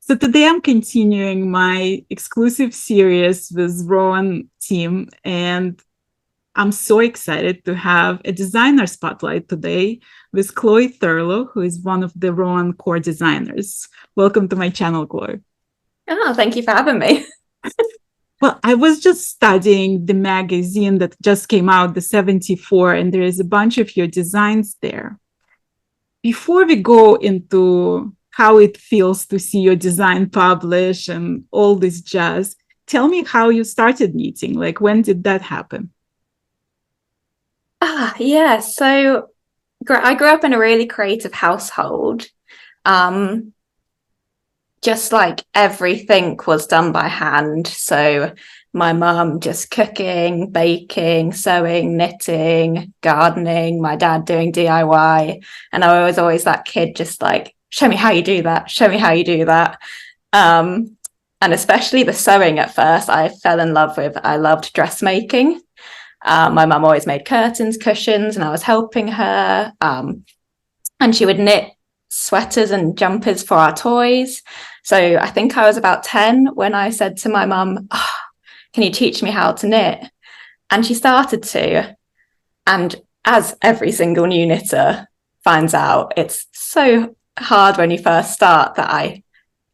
So today I'm continuing my exclusive series with Rowan team, and I'm so excited to have a designer spotlight today with Chloe Thurlow, who is one of the Rowan core designers. Welcome to my channel, Chloe. Oh, thank you for having me. Well, I was just studying the magazine that just came out, the 74, and there is a bunch of your designs there. Before we go into how it feels to see your design published and all this jazz, tell me how you started knitting. Like, when did that happen? Yeah. So I grew up in a really creative household. Um, just like everything was done by hand. So my mum just cooking, baking, sewing, knitting, gardening, my dad doing DIY. And I was always that kid just like, show me how you do that, show me how you do that. And especially the sewing at first, I fell in love with. I loved dressmaking. My mum always made curtains, cushions, and I was helping her. And she would knit sweaters and jumpers for our toys. So I think I was about 10 when I said to my mum, can you teach me how to knit? And she started to. And as every single new knitter finds out, it's so hard when you first start that I,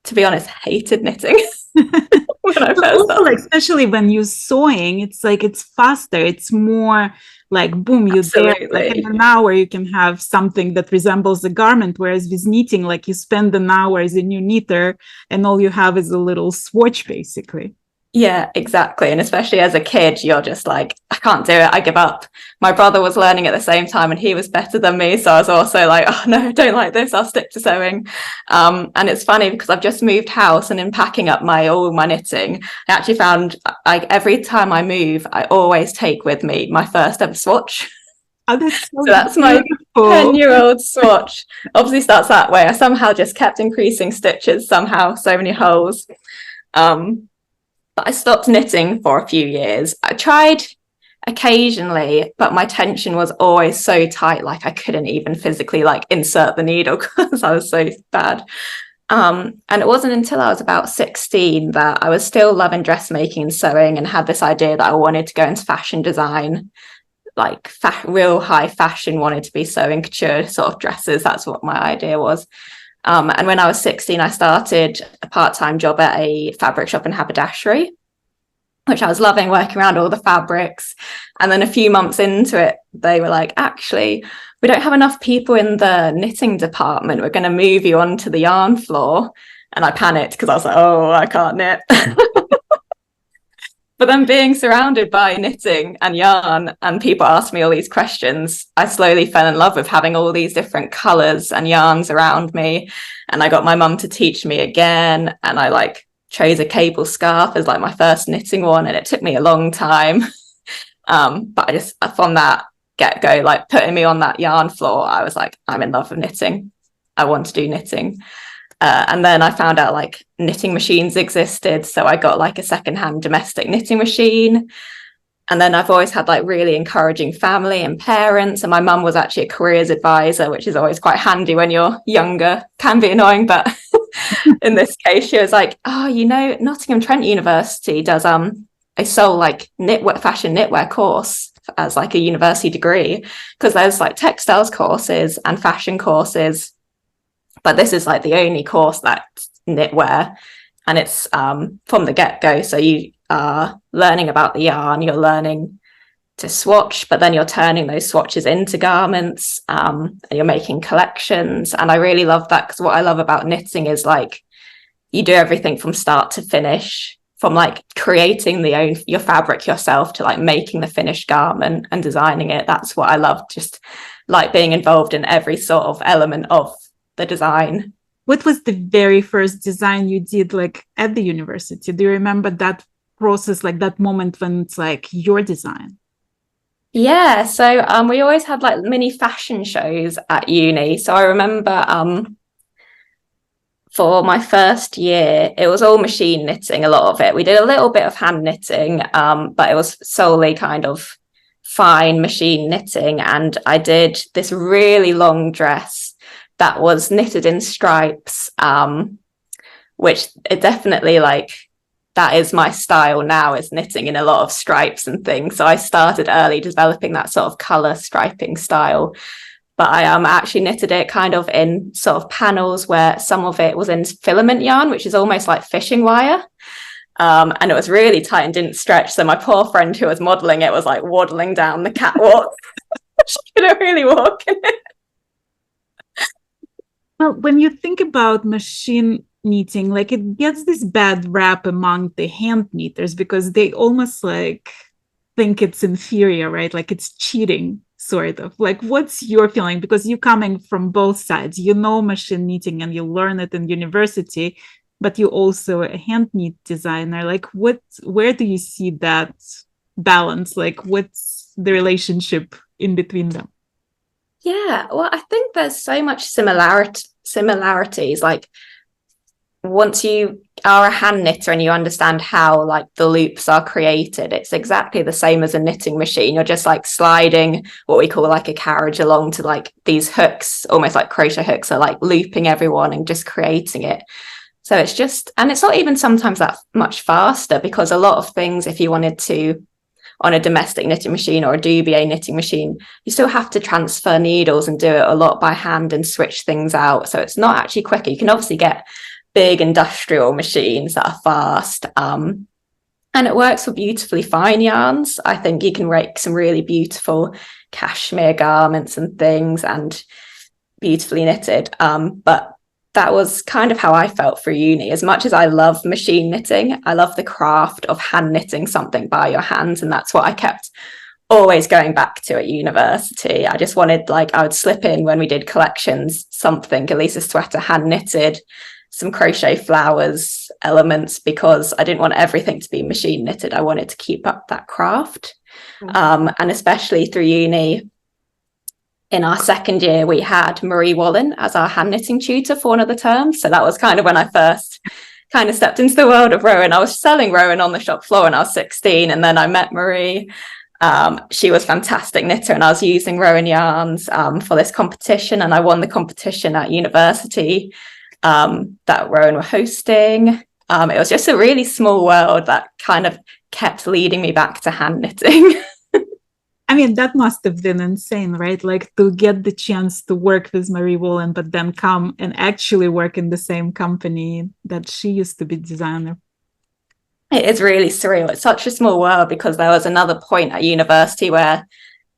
to be honest, hated knitting. When I first started. Like, especially when you're sewing, it's like it's faster. It's more like boom, you're there. Like in an hour, you can have something that resembles a garment. Whereas with knitting, like you spend an hour as a new knitter, and all you have is a little swatch, basically. Yeah, exactly. And especially as a kid, you're just like, I can't do it. I give up. My brother was learning at the same time and he was better than me. So I was also like, oh no, I don't like this. I'll stick to sewing. And it's funny because I've just moved house, and in packing up all my knitting, I actually found like every time I move, I always take with me my first ever swatch. Oh, that's so that's my 10-year-old swatch. Obviously starts that way. I somehow just kept increasing stitches somehow, so many holes. But I stopped knitting for a few years. I tried occasionally, but my tension was always so tight, like I couldn't even physically like insert the needle because I was so bad. And it wasn't until I was about 16 that I was still loving dressmaking and sewing, and had this idea that I wanted to go into fashion design, like real high fashion, wanted to be sewing couture sort of dresses. That's what my idea was. And when I was 16, I started a part-time job at a fabric shop in haberdashery, which I was loving, working around all the fabrics. And then a few months into it, they were like, actually, we don't have enough people in the knitting department. We're going to move you onto the yarn floor. And I panicked because I was like, oh, I can't knit. But then being surrounded by knitting and yarn and people ask me all these questions, I slowly fell in love with having all these different colours and yarns around me. And I got my mum to teach me again. And I like chose a cable scarf as like my first knitting one. And it took me a long time. But from that get-go, like putting me on that yarn floor, I was like, I'm in love with knitting. I want to do knitting. And then I found out like knitting machines existed. So I got like a secondhand domestic knitting machine. And then I've always had like really encouraging family and parents. And my mum was actually a careers advisor, which is always quite handy when you're younger. Can be annoying, but in this case, she was like, oh, Nottingham Trent University does a sole like fashion knitwear course as like a university degree, because there's like textiles courses and fashion courses. But this is like the only course that's knitwear, and it's from the get-go. So you are learning about the yarn, you're learning to swatch, but then you're turning those swatches into garments, and you're making collections. And I really love that, because what I love about knitting is like you do everything from start to finish, from like creating your fabric yourself to like making the finished garment and designing it. That's what I love, just like being involved in every sort of element of the design. What was the very first design you did like at the university? Do you remember that process, like that moment when it's like your design? Yeah, so we always had like mini fashion shows at uni. So I remember for my first year, it was all machine knitting, a lot of it. We did a little bit of hand knitting, but it was solely kind of fine machine knitting. And I did this really long dress that was knitted in stripes, which it definitely like, that is my style now, is knitting in a lot of stripes and things. So I started early developing that sort of color striping style. But I actually knitted it kind of in sort of panels where some of it was in filament yarn, which is almost like fishing wire. And it was really tight and didn't stretch. So my poor friend who was modeling it was like waddling down the catwalk. She couldn't really walk in it. Well, when you think about machine knitting, like it gets this bad rap among the hand knitters because they almost like think it's inferior, right? Like it's cheating, sort of. Like, what's your feeling? Because you're coming from both sides. You know machine knitting and you learn it in university, but you're also a hand knit designer. Like, where do you see that balance? Like, what's the relationship in between them? Yeah, well, I think there's so much similarities. Like, once you are a hand knitter and you understand how like the loops are created, it's exactly the same as a knitting machine. You're just like sliding what we call like a carriage along to like these hooks, almost like crochet hooks, are like looping everyone and just creating it. So it's just, and it's not even sometimes that much faster, because a lot of things, if you wanted to on a domestic knitting machine or a DBA knitting machine, you still have to transfer needles and do it a lot by hand and switch things out. So it's not actually quicker. You can obviously get big industrial machines that are fast, and it works for beautifully fine yarns. I think you can make some really beautiful cashmere garments and things, and beautifully knitted. But that was kind of how I felt for uni. As much as I love machine knitting, I love the craft of hand knitting something by your hands, and that's what I kept always going back to at university. I just wanted, like, I would slip in when we did collections something, at least a sweater hand knitted, some crochet flowers elements, because I didn't want everything to be machine knitted. I wanted to keep up that craft. And especially through uni, in our second year, we had Marie Wallen as our hand knitting tutor for one of the terms. So that was kind of when I first kind of stepped into the world of Rowan. I was selling Rowan on the shop floor when I was 16, and then I met Marie. She was a fantastic knitter, and I was using Rowan yarns for this competition, and I won the competition at university that Rowan were hosting. It was just a really small world that kind of kept leading me back to hand knitting. I mean, that must have been insane, right? Like to get the chance to work with Marie Wallen, but then come and actually work in the same company that she used to be designer. It is really surreal. It's such a small world, because there was another point at university where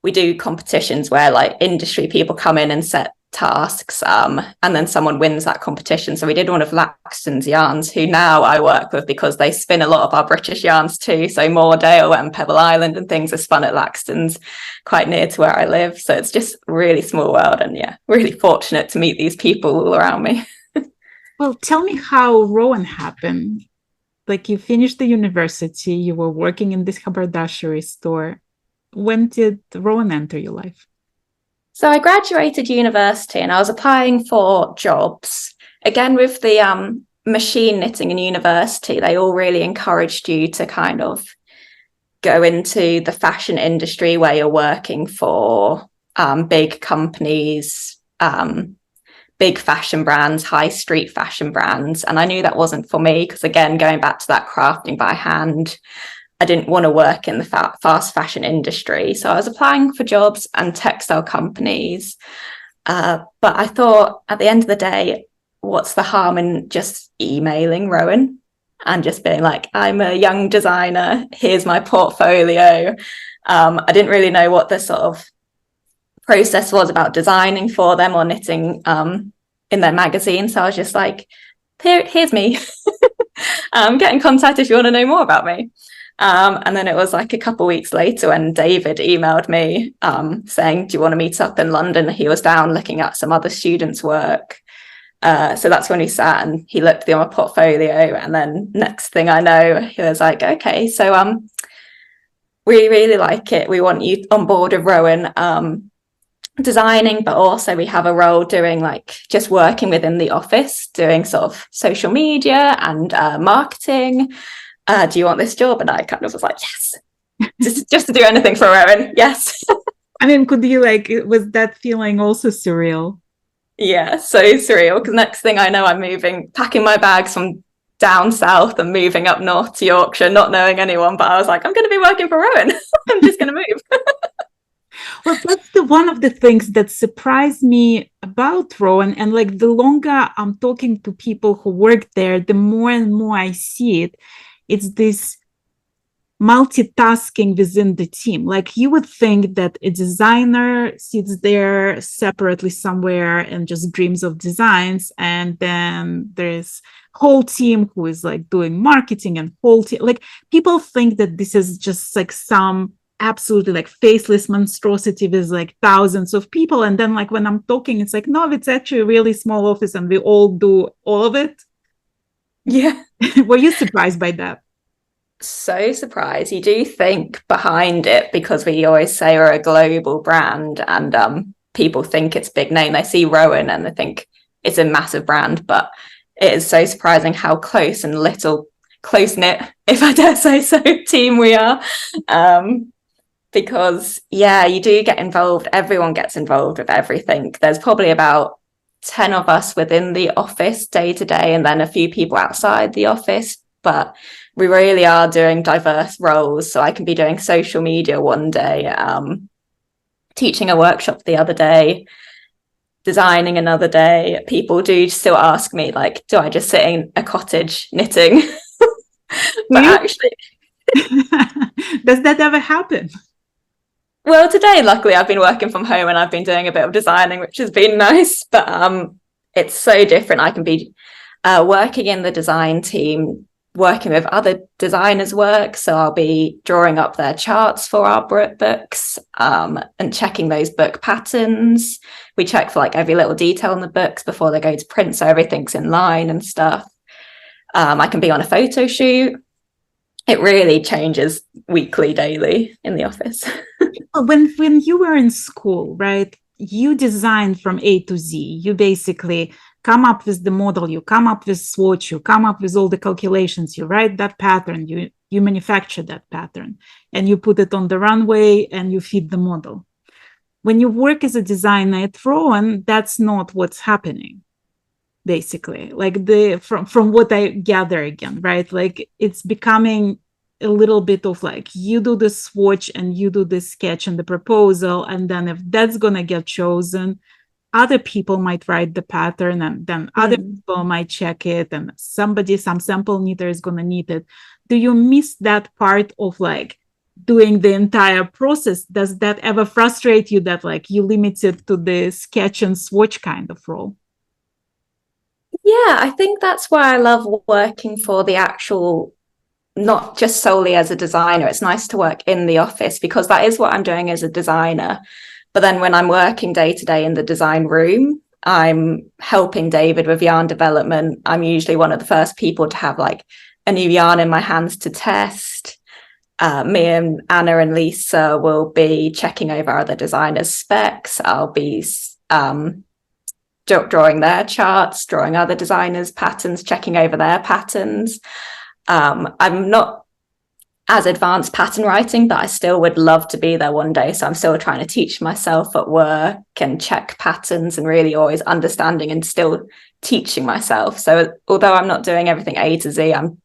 we do competitions where like industry people come in and set tasks, and then someone wins that competition. So we did one of Laxton's yarns, who now I work with because they spin a lot of our British yarns too. So Moordale and Pebble Island and things are spun at Laxton's, quite near to where I live. So it's just a really small world, and yeah, really fortunate to meet these people all around me. Well, tell me how Rowan happened. Like, you finished the university, you were working in this haberdashery store. When did Rowan enter your life? So I graduated university and I was applying for jobs. Again, with the machine knitting in university, they all really encouraged you to kind of go into the fashion industry where you're working for big companies, big fashion brands, high street fashion brands. And I knew that wasn't for me, because again, going back to that crafting by hand, I didn't want to work in the fast fashion industry. So I was applying for jobs and textile companies. But I thought, at the end of the day, what's the harm in just emailing Rowan and just being like, I'm a young designer, here's my portfolio. I didn't really know what the sort of process was about designing for them or knitting in their magazine. So I was just like, here's me. Get in contact if you want to know more about me. And then it was like a couple of weeks later when David emailed me saying, do you want to meet up in London? He was down looking at some other students' work. So that's when we sat and he looked through my portfolio. And then next thing I know, he was like, okay, so we really like it. We want you on board with Rowan designing, but also we have a role doing like just working within the office, doing sort of social media and marketing. Do you want this job? And I kind of was like, yes, just to do anything for Rowan. Yes. I mean, could you was that feeling also surreal? Yeah, so surreal, because next thing I know, I'm moving, packing my bags from down south and moving up north to Yorkshire, not knowing anyone, but I was like, I'm going to be working for Rowan. I'm just going to move. Well, that's one of the things that surprised me about Rowan. And like the longer I'm talking to people who work there, the more and more I see it. It's this multitasking within the team. Like you would think that a designer sits there separately somewhere and just dreams of designs, and then there's whole team who is like doing marketing, and whole team, like people think that this is just like some absolutely like faceless monstrosity with like thousands of people, and then like when I'm talking, it's like, no, it's actually a really small office and we all do all of it. Yeah. Were you surprised by that? So surprised. You do think behind it, because we always say we're a global brand, and people think it's big name. They see Rowan and they think it's a massive brand, but it is so surprising how close and little close knit, if I dare say so, team we are. Because yeah, you do get involved. Everyone gets involved with everything. There's probably about 10 of us within the office day to day, and then a few people outside the office, but we really are doing diverse roles. So I can be doing social media one day, teaching a workshop the other day, designing another day. People do still ask me, like, do I just sit in a cottage knitting? But actually, does that ever happen? well, today, luckily, I've been working from home and I've been doing a bit of designing, which has been nice. But it's so different. I can be working in the design team, working with other designers' work. So I'll be drawing up their charts for our books, and checking those book patterns. We check for like every little detail in the books before they go to print, so everything's in line and stuff. I can be on a photo shoot. It really changes weekly, daily in the office. When you were in school, right, you designed from A to Z. You basically come up with the model, you come up with swatch, you come up with all the calculations, you write that pattern, you manufacture that pattern, and you put it on the runway and you feed the model. When you work as a designer at Rowan, that's not what's happening, basically. Like from what I gather again, right? Like it's becoming a little bit of like, you do the swatch and you do the sketch and the proposal, and then if that's gonna get chosen, other people might write the pattern, and then other people might check it, and some sample knitter is going to knit it. Do you miss that part of like doing the entire process? Does that ever frustrate you that like you limit it to the sketch and swatch kind of role? Yeah, I think that's why I love working for the actual, not just solely as a designer. It's nice to work in the office because that is what I'm doing as a designer. But then when I'm working day to day in the design room, I'm helping David with yarn development. I'm usually one of the first people to have like a new yarn in my hands to test. Me and Anna and Lisa will be checking over other designers' specs. I'll be drawing their charts, drawing other designers' patterns, checking over their patterns. I'm not as advanced pattern writing, but I still would love to be there one day. So I'm still trying to teach myself at work and check patterns, and really always understanding and still teaching myself. So although I'm not doing everything A to Z, I'm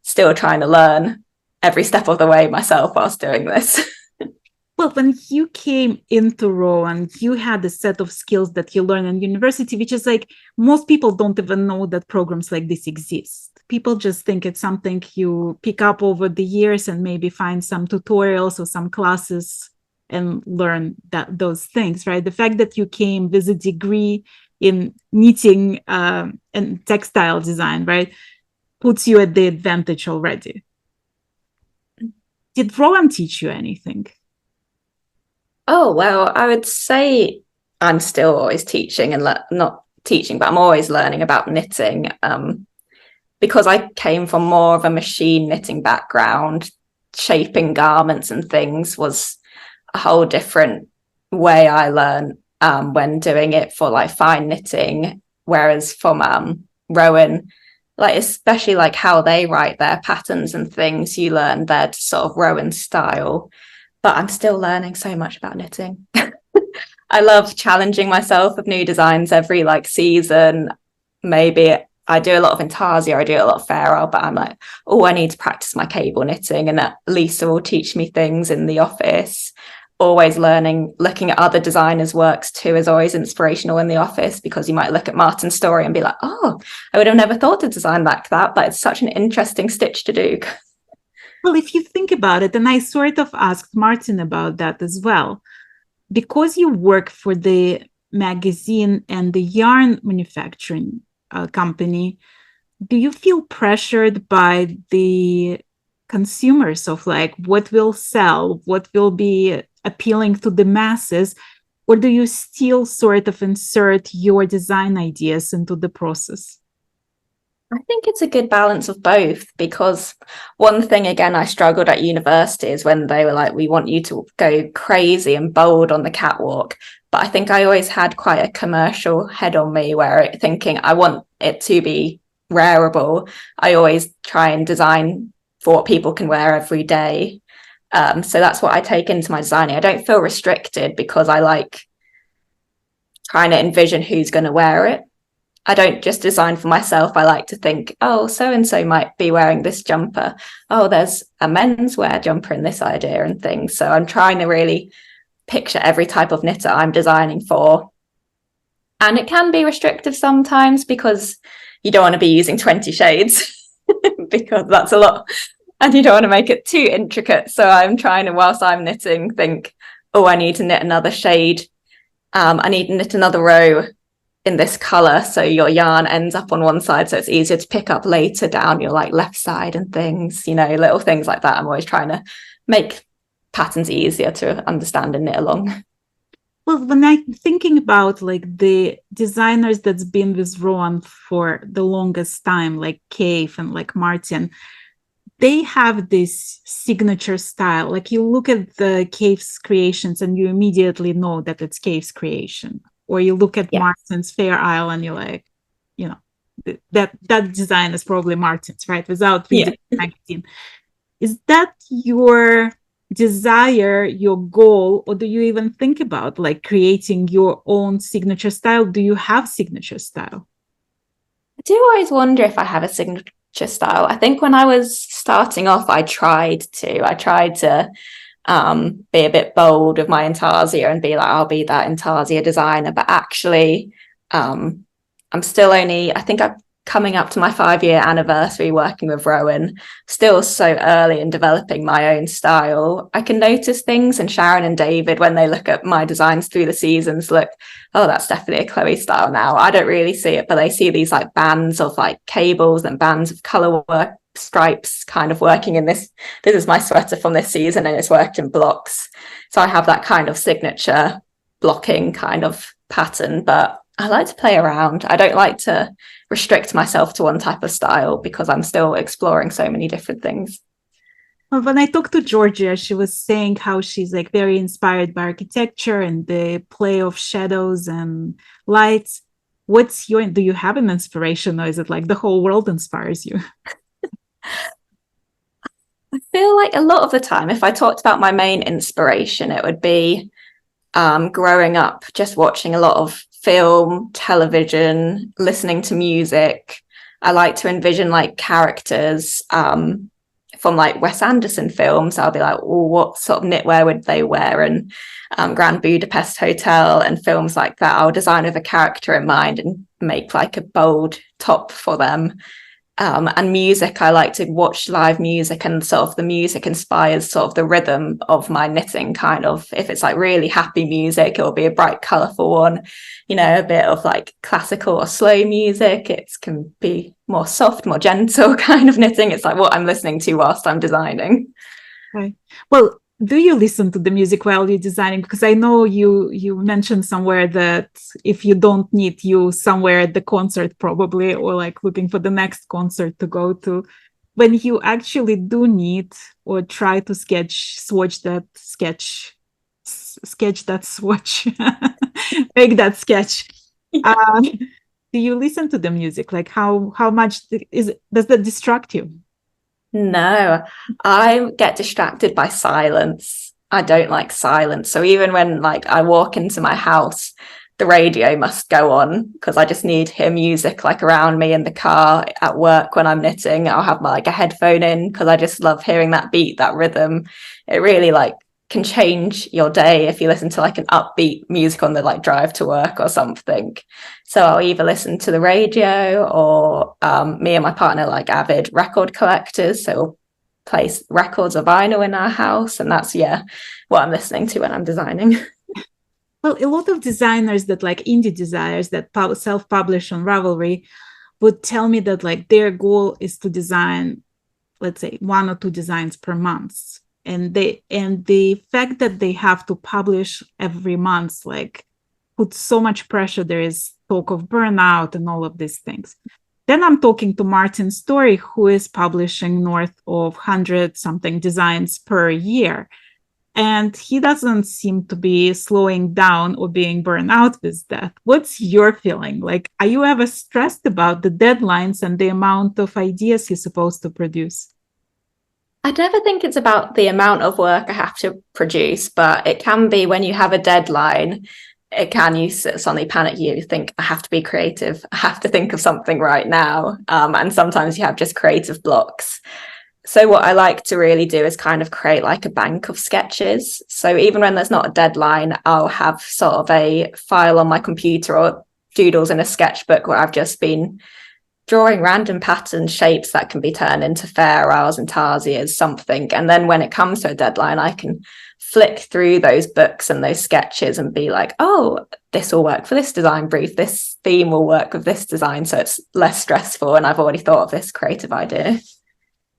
still trying to learn every step of the way myself whilst doing this. Well, when you came into Rowan, you had a set of skills that you learned in university, which is like, most people don't even know that programs like this exist. People just think it's something you pick up over the years and maybe find some tutorials or some classes and learn those things, right? The fact that you came with a degree in knitting and textile design, right, puts you at the advantage already. Did Rowan teach you anything? Oh, well, I would say I'm still always teaching and not teaching, but I'm always learning about knitting. Because I came from more of a machine knitting background, shaping garments and things was a whole different way I learned when doing it for like fine knitting. Whereas from Rowan, like especially like how they write their patterns and things, you learn their sort of Rowan style. But I'm still learning so much about knitting. I love challenging myself with new designs every like season. Maybe I do a lot of intarsia, I do a lot of ferrule, but I'm like, oh, I need to practice my cable knitting. And that Lisa will teach me things in the office. Always learning, looking at other designers' works too is always inspirational in the office, because you might look at Martin's story and be like, oh, I would have never thought to design like that, but it's such an interesting stitch to do. Well, if you think about it, and I sort of asked Martin about that as well, because you work for the magazine and the yarn manufacturing company, do you feel pressured by the consumers of like what will sell, what will be appealing to the masses, or do you still sort of insert your design ideas into the process? I think it's a good balance of both, because one thing, again, I struggled at university is when they were like, we want you to go crazy and bold on the catwalk. But I think I always had quite a commercial head on me, where thinking I want it to be wearable. I always try and design for what people can wear every day. So that's what I take into my designing. I don't feel restricted because I like trying to envision who's going to wear it. I don't just design for myself. I like to think, oh, so-and-so might be wearing this jumper. Oh, there's a menswear jumper in this idea and things. So I'm trying to really picture every type of knitter I'm designing for. And it can be restrictive sometimes, because you don't want to be using 20 shades because that's a lot. And you don't want to make it too intricate. So I'm trying to, whilst I'm knitting, think, oh, I need to knit another shade. I need to knit another row in this color, so your yarn ends up on one side, so it's easier to pick up later down your like left side and things, you know, little things like that. I'm always trying to make patterns easier to understand and knit along. Well, when I'm thinking about like the designers that's been with Rowan for the longest time, like Cave and like Martin, they have this signature style. Like you look at the Cave's creations and you immediately know that it's Cave's creation. Or you look at Martin's Fair Isle and you're like, you know, that design is probably Martin's, right? Without reading the magazine. Is that your desire, your goal, or do you even think about like creating your own signature style? Do you have signature style? I do always wonder if I have a signature style. I think when I was starting off, I tried to be a bit bold with my intarsia and be like, I'll be that intarsia designer. But actually, I'm still only, I think I'm coming up to my 5-year anniversary working with Rowan, still so early in developing my own style. I can notice things, and Sharon and David, when they look at my designs through the seasons, look, oh, that's definitely a Chloe style now. I don't really see it, but they see these like bands of like cables and bands of color work, stripes kind of working in this is my sweater from this season, and it's worked in blocks. So I have that kind of signature blocking kind of pattern, but I like to play around. I don't like to restrict myself to one type of style, because I'm still exploring so many different things. Well, when I talked to Georgia, she was saying how she's like very inspired by architecture and the play of shadows and lights. Do you have an inspiration, or is it like the whole world inspires you? I feel like a lot of the time, if I talked about my main inspiration, it would be growing up just watching a lot of film, television, listening to music. I like to envision like characters from like Wes Anderson films. I'll be like, oh, what sort of knitwear would they wear? And Grand Budapest Hotel and films like that. I'll design with a character in mind and make like a bold top for them. And music, I like to watch live music, and sort of the music inspires sort of the rhythm of my knitting. Kind of, if it's like really happy music, it'll be a bright colorful one, you know. A bit of like classical or slow music, it can be more soft, more gentle kind of knitting. It's like what I'm listening to whilst I'm designing. Right. Well, do you listen to the music while you're designing? Because I know you mentioned somewhere that if you don't knit, you somewhere at the concert probably, or like looking for the next concert to go to. When you actually do knit or try to swatch that sketch, make that sketch. Do you listen to the music? Like how much does that distract you? No, I get distracted by silence. I don't like silence. So even when like I walk into my house, the radio must go on because I just need hear music like around me in the car, at work when I'm knitting. I'll have my like a headphone in because I just love hearing that beat, that rhythm. It really like can change your day if you listen to like an upbeat music on the like drive to work or something. So I'll either listen to the radio or me and my partner like avid record collectors, so we'll place records of vinyl in our house, and that's what I'm listening to when I'm designing. Well, a lot of designers that like indie designers that self-publish on Ravelry would tell me that like their goal is to design, let's say, 1 or 2 designs per month. And the fact that they have to publish every month like puts so much pressure. There is talk of burnout and all of these things. Then I'm talking to Martin Story, who is publishing north of 100 something designs per year. And he doesn't seem to be slowing down or being burned out with that. What's your feeling? Like, are you ever stressed about the deadlines and the amount of ideas you're supposed to produce? I never think it's about the amount of work I have to produce, but it can be when you have a deadline, you suddenly panic. You think, I have to be creative. I have to think of something right now. And sometimes you have just creative blocks. So what I like to really do is kind of create like a bank of sketches. So even when there's not a deadline, I'll have sort of a file on my computer or doodles in a sketchbook where I've just been drawing random patterns, shapes that can be turned into ferrules and tarsiers, something. And then when it comes to a deadline, I can flick through those books and those sketches and be like, oh, this will work for this design brief. This theme will work with this design. So it's less stressful. And I've already thought of this creative idea.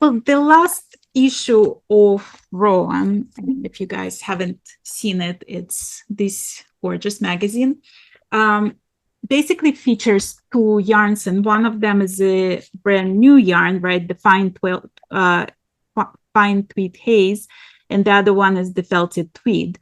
Well, the last issue of Rowan, if you guys haven't seen it, it's this gorgeous magazine. Basically features 2 yarns, and one of them is a brand new yarn, right? The fine tweed haze, and the other one is the felted tweed.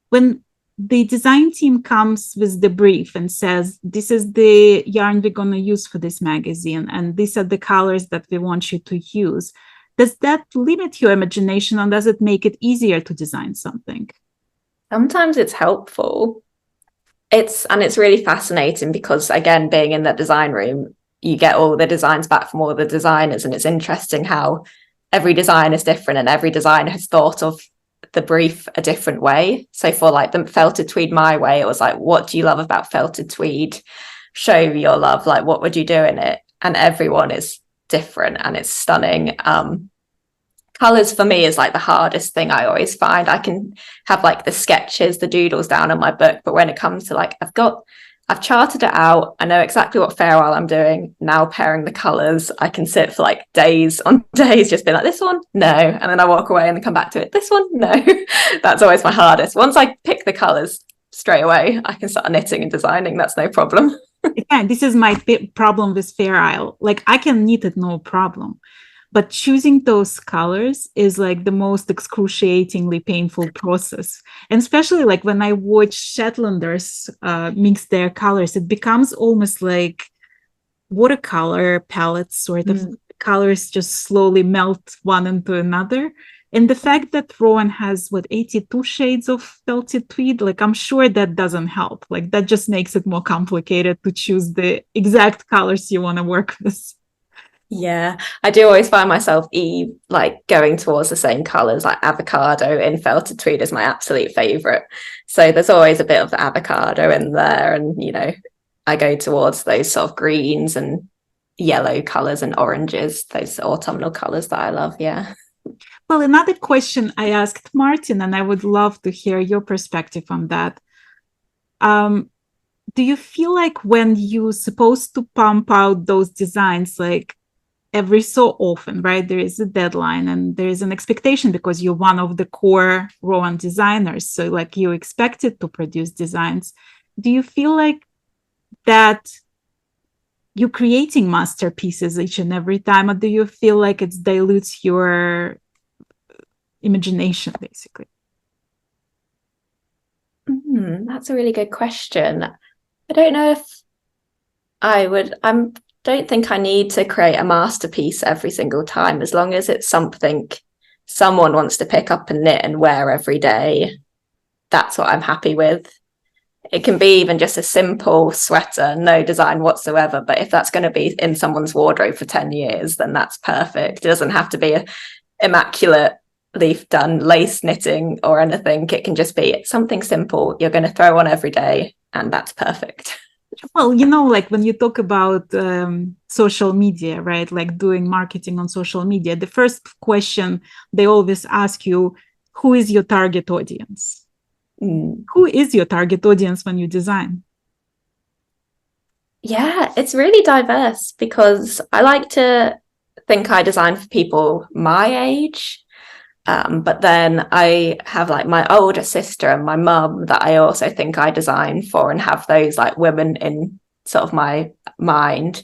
When the design team comes with the brief and says, this is the yarn we're going to use for this magazine, and these are the colors that we want you to use, does that limit your imagination, or does it make it easier to design something? Sometimes it's helpful. It's really fascinating because, again, being in that design room, you get all the designs back from all the designers, and it's interesting how every design is different and every designer has thought of the brief a different way. So for like the felted tweed my way, it was like, what do you love about felted tweed? Show your love, like what would you do in it? And everyone is different and it's stunning. Colors for me is like the hardest thing I always find. I can have like the sketches, the doodles down in my book, but when it comes to like, I've charted it out, I know exactly what ferrule I'm doing. Now pairing the colors, I can sit for like days on days just being like, this one, no, and then I walk away and then come back to it, this one, no. That's always my hardest. Once I pick the colors straight away, I can start knitting and designing. That's no problem. Yeah, this is my problem with ferrule. Like I can knit it, no problem. But choosing those colors is like the most excruciatingly painful process. And especially like when I watch Shetlanders mix their colors, it becomes almost like watercolor palettes, sort of colors just slowly melt one into another. And the fact that Rowan has 82 shades of felted tweed, like I'm sure that doesn't help. Like that just makes it more complicated to choose the exact colors you want to work with. Yeah, I do always find myself like going towards the same colors, like avocado in felted tweed is my absolute favorite. So there's always a bit of the avocado in there, and I go towards those sort of greens and yellow colors and oranges, those autumnal colors that I love. Yeah. Well, another question I asked Martin, and I would love to hear your perspective on that. Do you feel like when you're supposed to pump out those designs, like every so often, right, there is a deadline and there is an expectation because you're one of the core Rowan designers, so like you're expected to produce designs. Do you feel like that you're creating masterpieces each and every time, or do you feel like it dilutes your imagination, basically? That's a really good question. I don't know if I would. Don't think I need to create a masterpiece every single time, as long as it's something someone wants to pick up and knit and wear every day. That's what I'm happy with. It can be even just a simple sweater, no design whatsoever. But if that's going to be in someone's wardrobe for 10 years, then that's perfect. It doesn't have to be a immaculate leaf done lace knitting or anything. It can just be something simple you're going to throw on every day, and that's perfect. Well, like when you talk about social media, right? Like doing marketing on social media, the first question they always ask you, who is your target audience? Who is your target audience when you design? Yeah, it's really diverse because I like to think I design for people my age. But then I have like my older sister and my mum that I also think I design for, and have those like women in sort of my mind.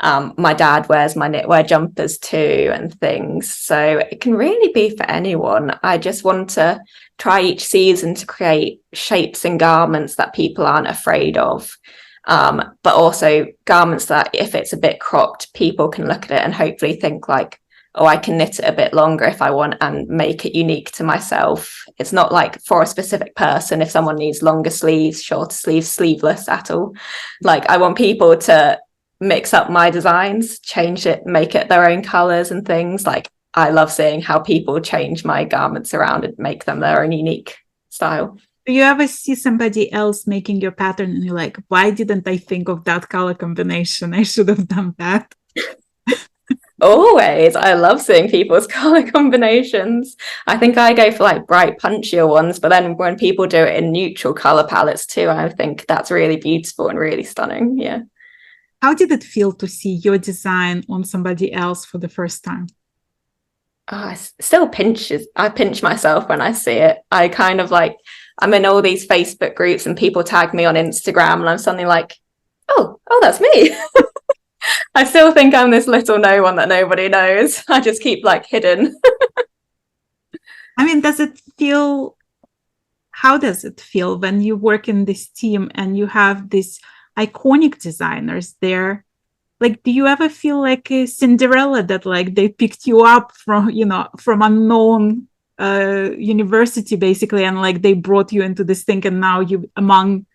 My dad wears my knitwear jumpers too and things. So it can really be for anyone. I just want to try each season to create shapes and garments that people aren't afraid of. But also garments that if it's a bit cropped, people can look at it and hopefully think like, oh, I can knit it a bit longer if I want and make it unique to myself. It's not like for a specific person. If someone needs longer sleeves, shorter sleeves, sleeveless at all. Like I want people to mix up my designs, change it, make it their own colors and things. Like I love seeing how people change my garments around and make them their own unique style. Do you ever see somebody else making your pattern and you're like, why didn't I think of that color combination? I should have done that. Always. I love seeing people's color combinations. I think I go for like bright, punchier ones, but then when people do it in neutral color palettes too, I think that's really beautiful and really stunning. Yeah. How did it feel to see your design on somebody else for the first time? I pinch myself when I see it. I kind of like, I'm in all these Facebook groups and people tag me on Instagram and I'm suddenly like, oh, that's me. I still think I'm this little no one that nobody knows. I just keep like hidden. I mean, how does it feel when you work in this team and you have these iconic designers there? Like, do you ever feel like a Cinderella that like they picked you up from unknown university basically, and like they brought you into this thing and now you among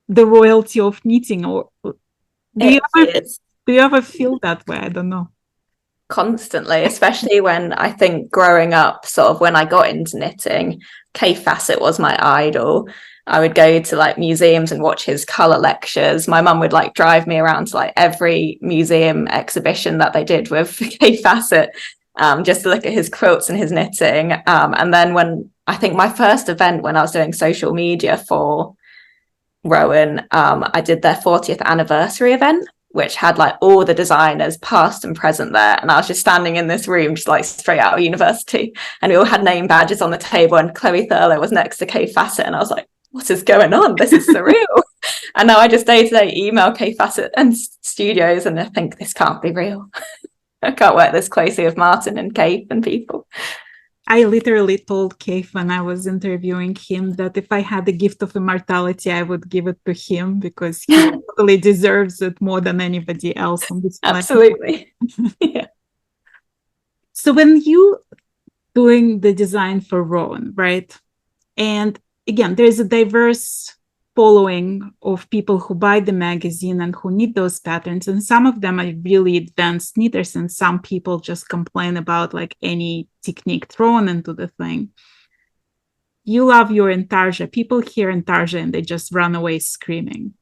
the royalty of knitting? Or do you ever feel that way? I don't know. Constantly, especially when I think growing up, sort of when I got into knitting, Kay Fassett was my idol. I would go to like museums and watch his color lectures. My mum would like drive me around to like every museum exhibition that they did with Kay Fassett, just to look at his quilts and his knitting. And then when I think my first event when I was doing social media for Rowan, I did their 40th anniversary event, which had like all the designers past and present there, and I was just standing in this room just like straight out of university, and we all had name badges on the table and Chloe Thurlow was next to Kay Fassett, and I was like, what is going on? This is surreal. And now I just day-to-day email Kay Fassett and studios and I think this can't be real. I can't work this closely with Martin and Kay and people. I literally told Keith when I was interviewing him that if I had the gift of immortality, I would give it to him because he totally deserves it more than anybody else on this planet. Absolutely. Yeah. So when you doing the design for Rowan, right? And again, there's a diverse following of people who buy the magazine and who knit those patterns, and some of them are really advanced knitters, and some people just complain about like any technique thrown into the thing. You love your intarsia. People hear intarsia and they just run away screaming.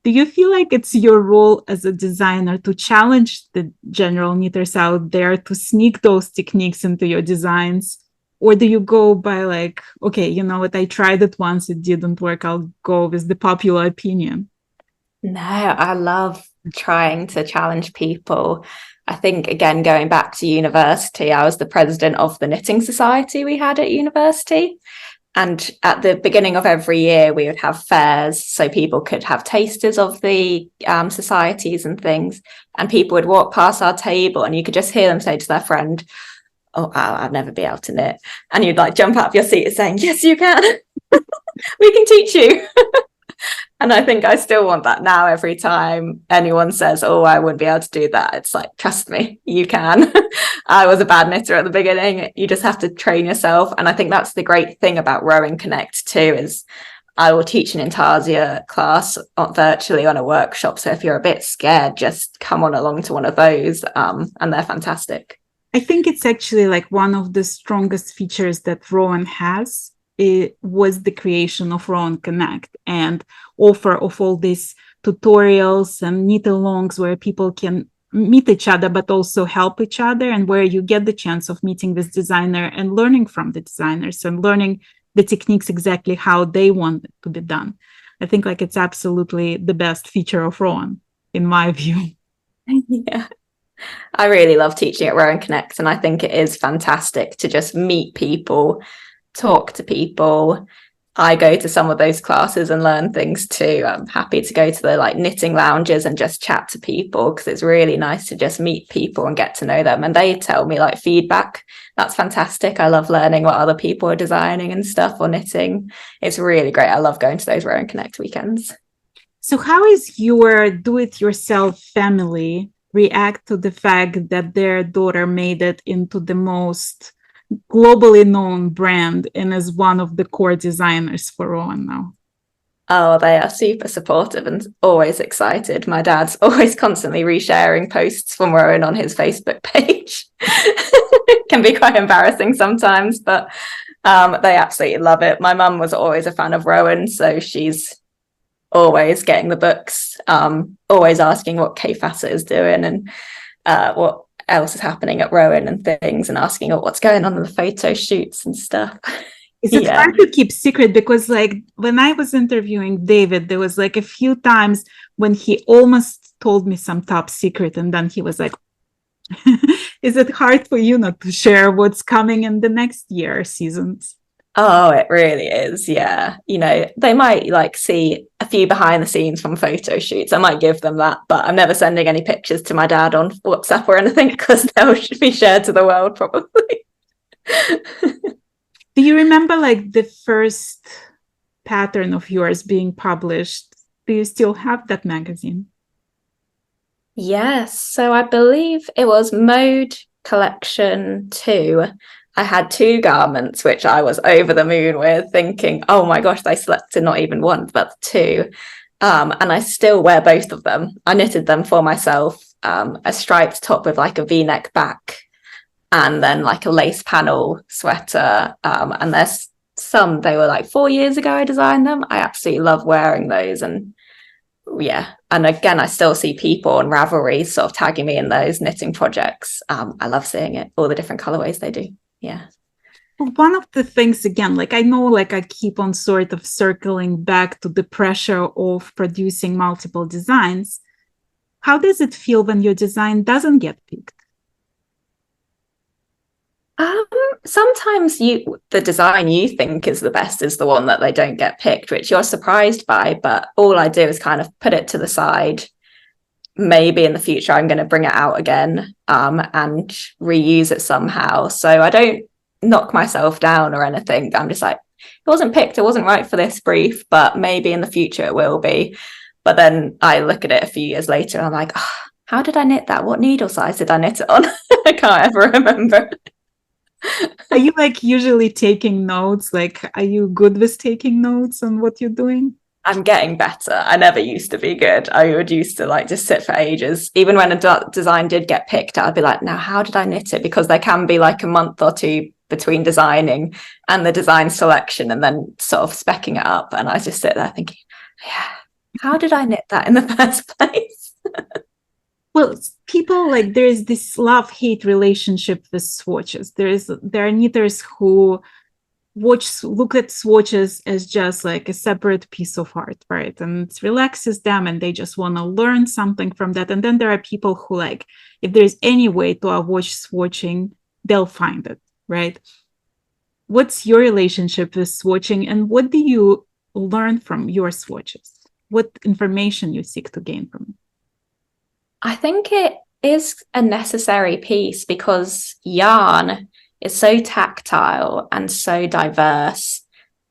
Do you feel like it's your role as a designer to challenge the general knitters out there to sneak those techniques into your designs? Or do you go by like, okay, you know what, I tried it once, it didn't work, I'll go with the popular opinion? No, I love trying to challenge people. I think, again, going back to university, I was the president of the knitting society we had at university. And at the beginning of every year, we would have fairs so people could have tasters of the societies and things. And people would walk past our table and you could just hear them say to their friend, oh, I'll never be able to knit. And you'd like jump out of your seat saying, yes, you can. We can teach you. And I think I still want that now. Every time anyone says, oh, I wouldn't be able to do that, it's like, trust me, you can. I was a bad knitter at the beginning. You just have to train yourself. And I think that's the great thing about Rowan Connect too, is I will teach an intarsia class virtually on a workshop. So if you're a bit scared, just come on along to one of those, and they're fantastic. I think it's actually like one of the strongest features that Rowan has. It was the creation of Rowan Connect and offer of all these tutorials and knit alongs where people can meet each other, but also help each other, and where you get the chance of meeting this designer and learning from the designers and learning the techniques exactly how they want it to be done. I think like it's absolutely the best feature of Rowan, in my view. Yeah. I really love teaching at Rowan Connect, and I think it is fantastic to just meet people, talk to people. I go to some of those classes and learn things too. I'm happy to go to the like knitting lounges and just chat to people, because it's really nice to just meet people and get to know them, and they tell me like feedback. That's fantastic. I love learning what other people are designing and stuff or knitting. It's really great. I love going to those Rowan Connect weekends. So how is your do-it-yourself family react to the fact that their daughter made it into the most globally known brand and is one of the core designers for Rowan now? Oh, they are super supportive and always excited. My dad's always constantly resharing posts from Rowan on his Facebook page. It can be quite embarrassing sometimes, but they absolutely love it. My mum was always a fan of Rowan, so she's always getting the books, always asking what Kay Fassett is doing and what else is happening at Rowan and things, and asking what's going on in the photo shoots and stuff. Is it hard to keep secret? Because like when I was interviewing David, there was like a few times when he almost told me some top secret, and then he was like, is it hard for you not to share what's coming in the next year seasons? Oh, it really is. Yeah. You know, they might like see a few behind the scenes from photo shoots. I might give them that, but I'm never sending any pictures to my dad on WhatsApp or anything, because they'll be shared to the world probably. Do you remember like the first pattern of yours being published? Do you still have that magazine? Yes. So I believe it was Mode Collection 2. I had 2 garments, which I was over the moon with, thinking, oh my gosh, they selected not even one, but 2. And I still wear both of them. I knitted them for myself, a striped top with like a V-neck back, and then like a lace panel sweater. And there's some, they were like 4 years ago I designed them. I absolutely love wearing those. And yeah, and again, I still see people on Ravelry sort of tagging me in those knitting projects. I love seeing it, all the different colorways they do. Yeah. Well, one of the things, again, like I know, like I keep on sort of circling back to the pressure of producing multiple designs. How does it feel when your design doesn't get picked? Sometimes the design you think is the best is the one that they don't get picked, which you're surprised by, but all I do is kind of put it to the side. Maybe in the future I'm going to bring it out again, and reuse it somehow. So I don't knock myself down or anything. I'm just like, it wasn't picked, it wasn't right for this brief, but maybe in the future it will be. But then I look at it a few years later and I'm like, oh, how did I knit that? What needle size did I knit it on? I can't ever remember. Are you like usually taking notes? Like, are you good with taking notes on what you're doing? I'm getting better. I never used to be good. I would used to like just sit for ages. Even when a design did get picked, I'd be like, now how did I knit it? Because there can be like a month or 2 between designing and the design selection, and then sort of specking it up. And I just sit there thinking, yeah, how did I knit that in the first place? Well, people like there's this love-hate relationship with swatches. There are knitters who look at swatches as just like a separate piece of art, right? And it relaxes them and they just want to learn something from that. And then there are people who like, if there's any way to avoid swatching, they'll find it, right? What's your relationship with swatching, and what do you learn from your swatches? What information you seek to gain from it? I think it is a necessary piece, because yarn is so tactile and so diverse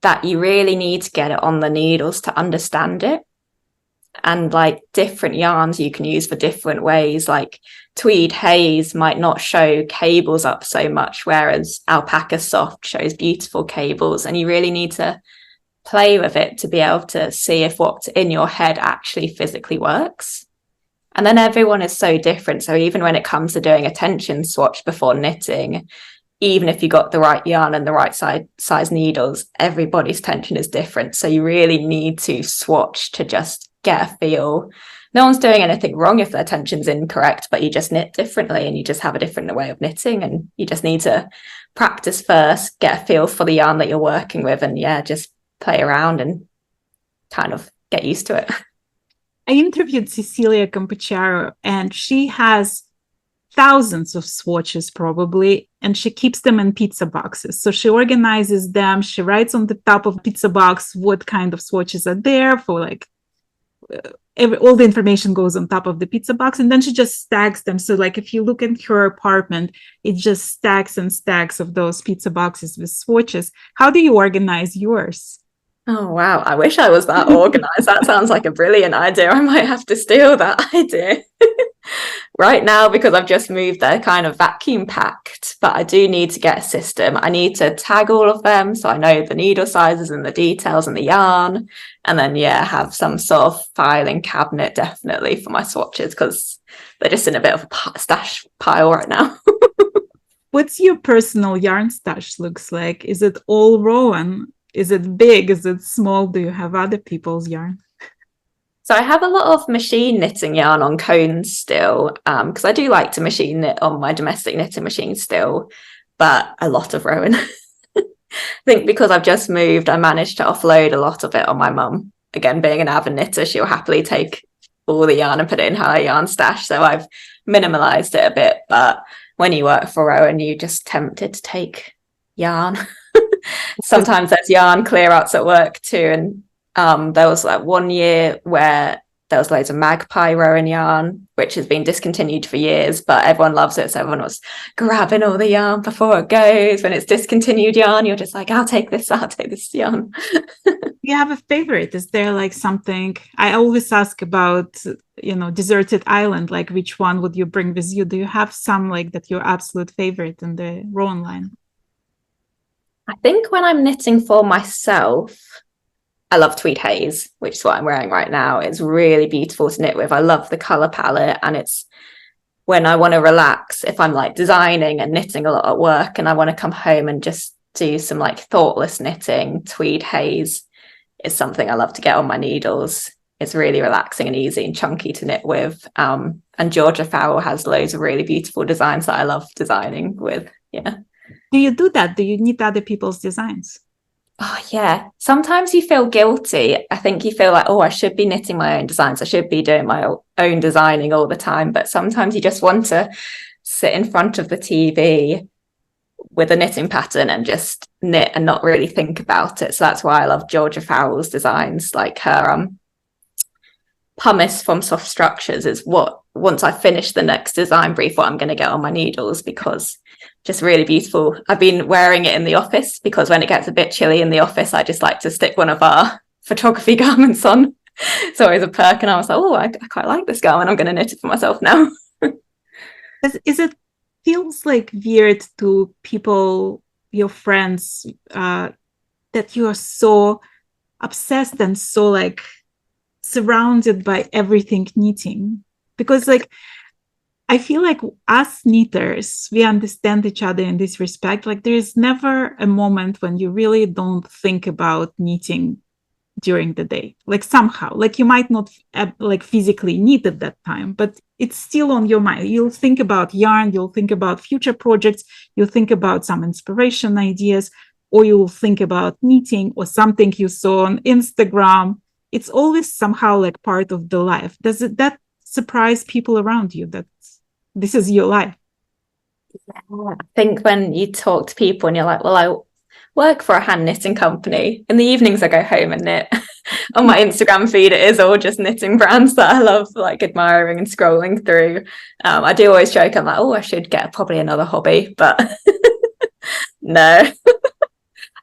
that you really need to get it on the needles to understand it. And like different yarns you can use for different ways, like tweed haze might not show cables up so much, whereas alpaca soft shows beautiful cables, and you really need to play with it to be able to see if what's in your head actually physically works. And then everyone is so different. So even when it comes to doing a tension swatch before knitting, even if you got the right yarn and the right size needles, everybody's tension is different. So you really need to swatch to just get a feel. No one's doing anything wrong if their tension's incorrect, but you just knit differently and you just have a different way of knitting, and you just need to practice first, get a feel for the yarn that you're working with, and just play around and kind of get used to it. I interviewed Cecilia Campacharo, and she has thousands of swatches probably, and she keeps them in pizza boxes. So she organizes them. She writes on the top of pizza box what kind of swatches are there for, like, all the information goes on top of the pizza box, and then she just stacks them. So like if you look at her apartment, it just stacks and stacks of those pizza boxes with swatches. How do you organize yours? Oh, wow. I wish I was that organized. That sounds like a brilliant idea. I might have to steal that idea. Right now, because I've just moved, they're kind of vacuum packed, but I do need to get a system. I need to tag all of them so I know the needle sizes and the details and the yarn. And then, have some sort of filing cabinet definitely for my swatches, because they're just in a bit of a stash pile right now. What's your personal yarn stash looks like? Is it all Rowan? Is it big? Is it small? Do you have other people's yarn? So I have a lot of machine knitting yarn on cones still, because I do like to machine knit on my domestic knitting machine still, but a lot of Rowan. I think because I've just moved, I managed to offload a lot of it on my mum. Again, being an avid knitter, she'll happily take all the yarn and put it in her yarn stash. So I've minimalized it a bit, but when you work for Rowan, you're just tempted to take yarn. Sometimes there's yarn clear outs at work too, and there was like 1 year where there was loads of magpie Rowan yarn, which has been discontinued for years, but everyone loves it. So everyone was grabbing all the yarn before it goes. When it's discontinued yarn, you're just like, I'll take this yarn. You have a favorite? Is there like something? I always ask about, deserted island, like which one would you bring with you? Do you have some like that your absolute favorite in the Rowan line? I think when I'm knitting for myself, I love Tweed Haze, which is what I'm wearing right now. It's really beautiful to knit with. I love the color palette, and it's when I want to relax, if I'm like designing and knitting a lot at work and I want to come home and just do some like thoughtless knitting, Tweed Haze is something I love to get on my needles. It's really relaxing and easy and chunky to knit with. And Georgia Fowl has loads of really beautiful designs that I love designing with. Yeah. Do you do that? Do you knit other people's designs? Oh, yeah. Sometimes you feel guilty. I think you feel like, oh, I should be knitting my own designs. I should be doing my own designing all the time. But sometimes you just want to sit in front of the TV with a knitting pattern and just knit and not really think about it. So that's why I love Georgia Fowl's designs. Like her pumice from Soft Structures is what, once I finish the next design brief, what I'm going to get on my needles, because just really beautiful. I've been wearing it in the office because when it gets a bit chilly in the office, I just like to stick one of our photography garments on. It's always a perk. And I was like, oh, I quite like this garment. I'm going to knit it for myself now. Is it feels like weird to people, your friends, that you are so obsessed and so like surrounded by everything knitting? Because like I feel like us knitters, we understand each other in this respect. Like there is never a moment when you really don't think about knitting during the day. Like somehow, like you might not like physically knit at that time, but it's still on your mind. You'll think about yarn, you'll think about future projects, you'll think about some inspiration ideas, or you'll think about knitting or something you saw on Instagram. It's always somehow like part of the life. Does that surprise people around you that this is your life? I think when you talk to people and you're like, well, I work for a hand knitting company. In the evenings, I go home and knit. On my Instagram feed, it is all just knitting brands that I love, like admiring and scrolling through. I do always joke, I'm like, oh, I should get probably another hobby, but no.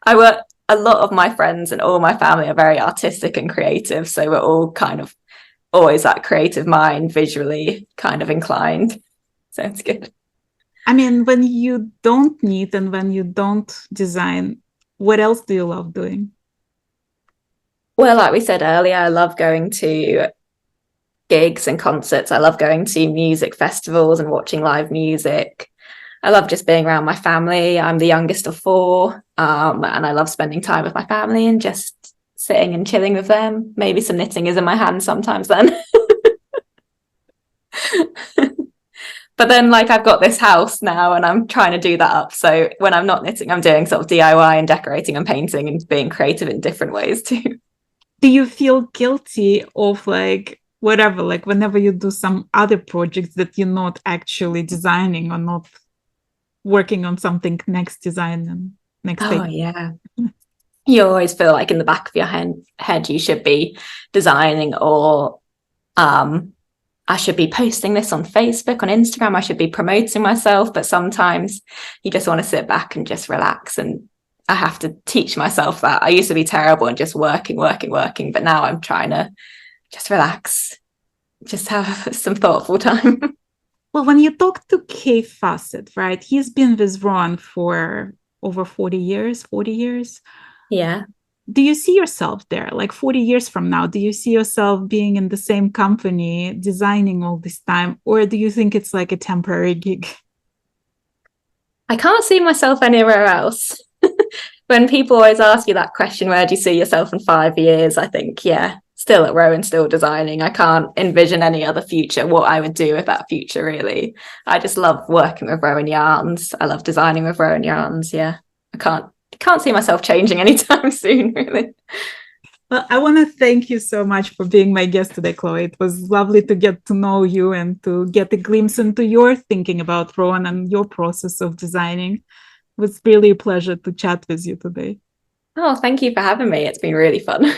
I work, a lot of my friends and all my family are very artistic and creative. So we're all kind of always that creative mind, visually kind of inclined. So it's good. I mean, when you don't knit and when you don't design, what else do you love doing? Well, like we said earlier, I love going to gigs and concerts. I love going to music festivals and watching live music. I love just being around my family. I'm the youngest of four, and I love spending time with my family and just sitting and chilling with them. Maybe some knitting is in my hand sometimes then. But then, like, I've got this house now and I'm trying to do that up. So when I'm not knitting, I'm doing sort of DIY and decorating and painting and being creative in different ways too. Do you feel guilty of like whatever, like whenever you do some other projects that you're not actually designing or not working on something next design and next Oh, day? yeah. You always feel like in the back of your head you should be designing, or I should be posting this on Facebook, on Instagram, I should be promoting myself. But sometimes you just want to sit back and just relax. And I have to teach myself that. I used to be terrible and just working. But now I'm trying to just relax, just have some thoughtful time. Well, when you talk to Kay Fawcett, right, he's been with Ron for over 40 years, 40 years. Yeah. Do you see yourself there? Like 40 years from now, do you see yourself being in the same company, designing all this time? Or do you think it's like a temporary gig? I can't see myself anywhere else. When people always ask you that question, where do you see yourself in 5 years? I think, yeah, still at Rowan, still designing. I can't envision any other future, what I would do with that future, really. I just love working with Rowan yarns. I love designing with Rowan yarns. Yeah, I can't see myself changing anytime soon, really. Well, I want to thank you so much for being my guest today, Chloe. It was lovely to get to know you and to get a glimpse into your thinking about Rowan and your process of designing. It was really a pleasure to chat with you today. Oh, thank you for having me. It's been really fun.